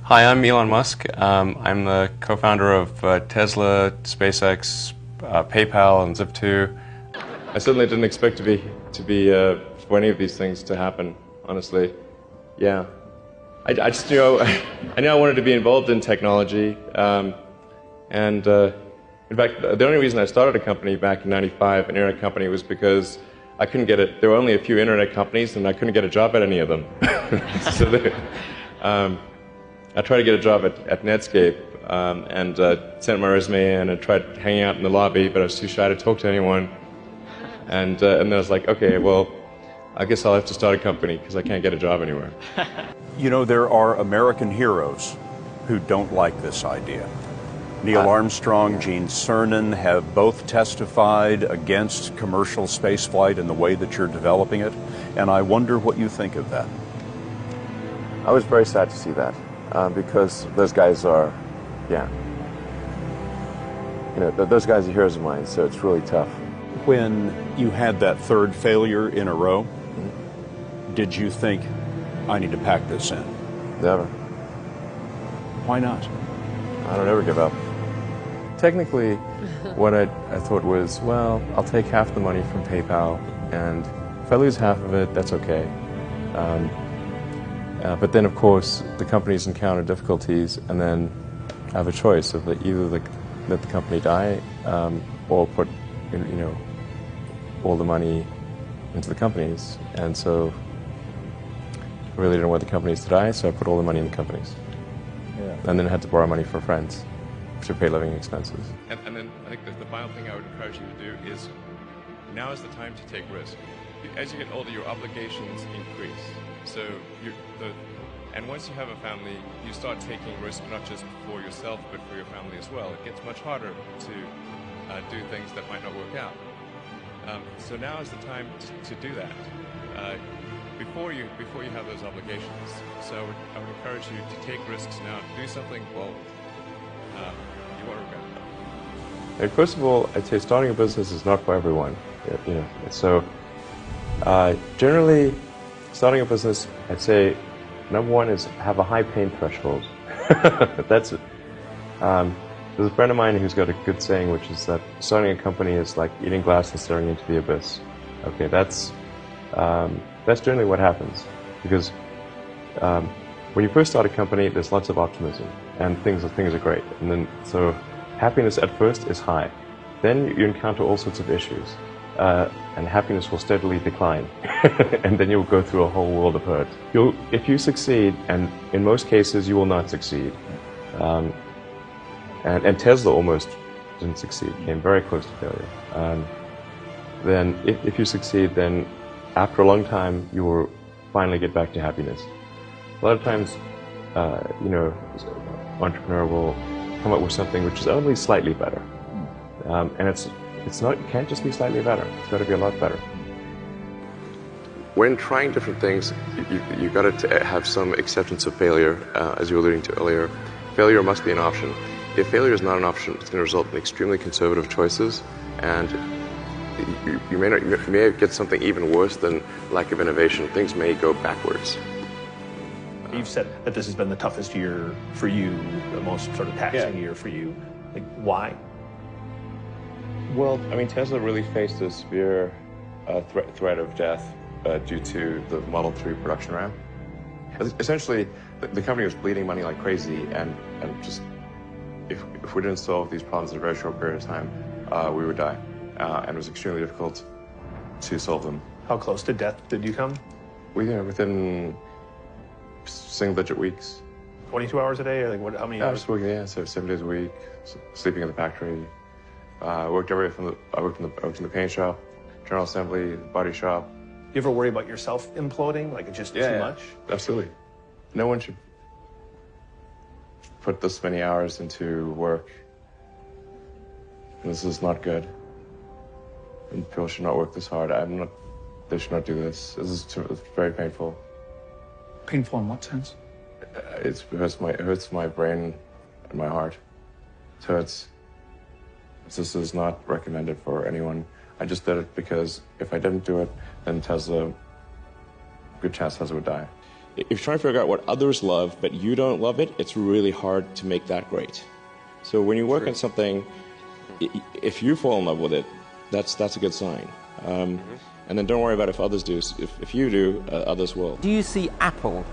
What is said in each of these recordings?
Hi, I'm Elon Musk. I'm the co-founder of Tesla, SpaceX, PayPal, and Zip2. I certainly didn't expect for any of these things to happen. Honestly, yeah. I just I knew I wanted to be involved in technology, and in fact, the only reason I started a company back in '95, an internet company, was because I couldn't get it. There were only a few internet companies, and I couldn't get a job at any of them. I tried to get a job at Netscape and sent my resume in and tried hanging out in the lobby, but I was too shy to talk to anyone. And then I was like, okay, well, I guess I'll have to start a company because I can't get a job anywhere. You know, there are American heroes who don't like this idea. Neil Armstrong, Gene Cernan have both testified against commercial spaceflight and the way that you're developing it, and I wonder what you think of that. I was very sad to see that. Because those guys are, those guys are heroes of mine, so it's really tough. When you had that third failure in a row, did you think, I need to pack this in? Never. Why not? I don't ever give up. Technically, what I thought was, well, I'll take half the money from PayPal, and if I lose half of it, that's okay. But then, of course, the companies encounter difficulties, and then I have a choice of either let the company die or put, all the money into the companies. And so I really didn't want the companies to die, so I put all the money in the companies. Yeah. And then I had to borrow money from friends to pay living expenses. And then I think the final thing I would encourage you to do is, now is the time to take risk. As you get older, your obligations increase. So and once you have a family, you start taking risks not just for yourself, but for your family as well. It gets much harder to do things that might not work out. So now is the time to do that before you have those obligations. So I would encourage you to take risks now. Do something, well, you won't regret it. And first of all, I'd say starting a business is not for everyone. So generally, starting a business, I'd say, number one is have a high pain threshold. That's it. There's a friend of mine who's got a good saying, which is that starting a company is like eating glass and staring into the abyss. Okay, that's generally what happens, because when you first start a company, there's lots of optimism and things are great, and then so happiness at first is high. Then you encounter all sorts of issues. And happiness will steadily decline, and then you'll go through a whole world of hurt. If you succeed, and in most cases you will not succeed, and Tesla almost didn't succeed, came very close to failure. Then if you succeed, then after a long time you will finally get back to happiness. A lot of times, an entrepreneur will come up with something which is only slightly better, and it can't just be slightly better. It's got to be a lot better. When trying different things, you've got to have some acceptance of failure, as you were alluding to earlier. Failure must be an option. If failure is not an option, it's going to result in extremely conservative choices, and you may get something even worse than lack of innovation. Things may go backwards. You've said that this has been the toughest year for you, the most sort of taxing year for you. Like, why? Well, I mean, Tesla really faced a severe threat of death due to the Model 3 production ramp. Essentially, the company was bleeding money like crazy, and just if we didn't solve these problems in a very short period of time, we would die. And it was extremely difficult to solve them. How close to death did you come? Within single-digit weeks. 22 hours a day, or like how many hours? I was working, so 7 days a week, sleeping in the factory. I worked in the paint shop, general assembly, body shop. Do you ever worry about yourself imploding? Like it's just too much? Absolutely. No one should put this many hours into work. This is not good. And people should not work this hard. They should not do this. It's very painful. Painful in what sense? It hurts my brain and my heart. It hurts. This is not recommended for anyone. I just did it because if I didn't do it, then good chance Tesla would die. if you're trying to figure out what others love, but you don't love it, it's really hard to make that great. So when you work on something, if you fall in love with it, that's a good sign. And then don't worry about if others do. If you do, others will. Do you see Apple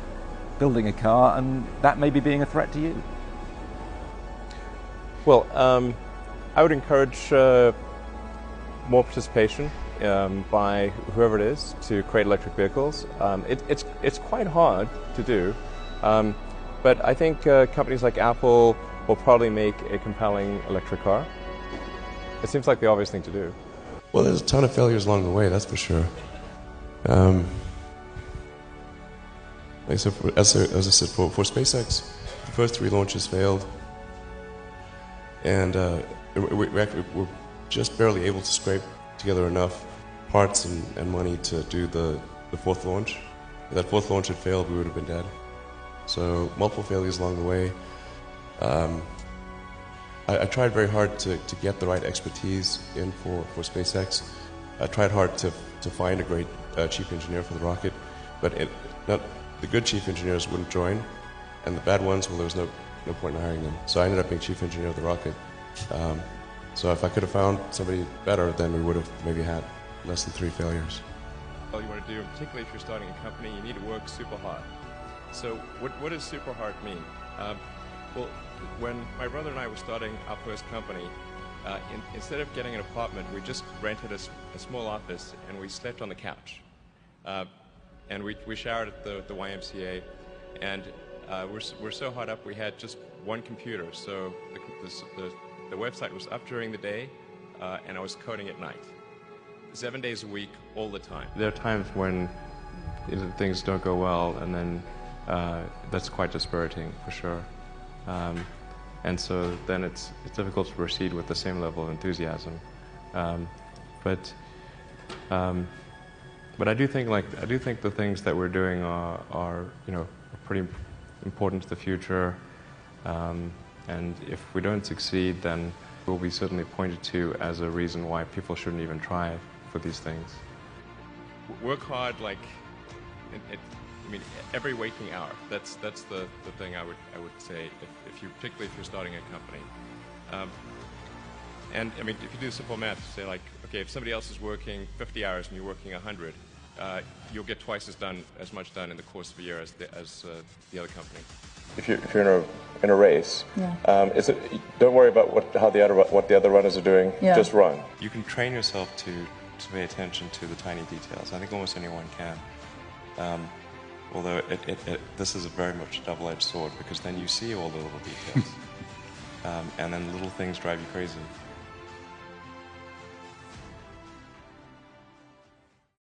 building a car and that maybe being a threat to you? Well, I would encourage more participation by whoever it is to create electric vehicles. It's quite hard to do, but I think companies like Apple will probably make a compelling electric car. It seems like the obvious thing to do. Well, there's a ton of failures along the way, that's for sure. Like I said, as I said, for SpaceX, the first 3 launches failed, and we're just barely able to scrape together enough parts and money to do the 4th launch. If that 4th launch had failed, we would have been dead. So multiple failures along the way. I tried very hard to get the right expertise in for SpaceX. I tried hard to find a great chief engineer for the rocket, but the good chief engineers wouldn't join, and the bad ones, well, there was no point in hiring them. So I ended up being chief engineer of the rocket. So if I could have found somebody better, then we would have maybe had less than 3 failures. All you want to do, particularly if you're starting a company, you need to work super hard. So what does super hard mean? Well, when my brother and I were starting our first company, instead of getting an apartment, we just rented a small office and we slept on the couch. And we showered at the YMCA, and we're so hot up we had just one computer. So the website was up during the day, and I was coding at night. 7 days a week, all the time. There are times when things don't go well, and then that's quite dispiriting for sure. And so then it's difficult to proceed with the same level of enthusiasm. But I do think the things that we're doing are pretty important to the future. And if we don't succeed, then we'll be certainly pointed to as a reason why people shouldn't even try for these things. Work hard, every waking hour. That's the thing I would say particularly if you're starting a company. And I mean, if you do simple math, say okay, if somebody else is working 50 hours and you're working 100, you'll get twice as much done in the course of a year as the other company. If you're in a race, don't worry about what the other runners are doing. Yeah. Just run. You can train yourself to pay attention to the tiny details. I think almost anyone can. Although this is a very much a double-edged sword, because then you see all the little details, and then little things drive you crazy.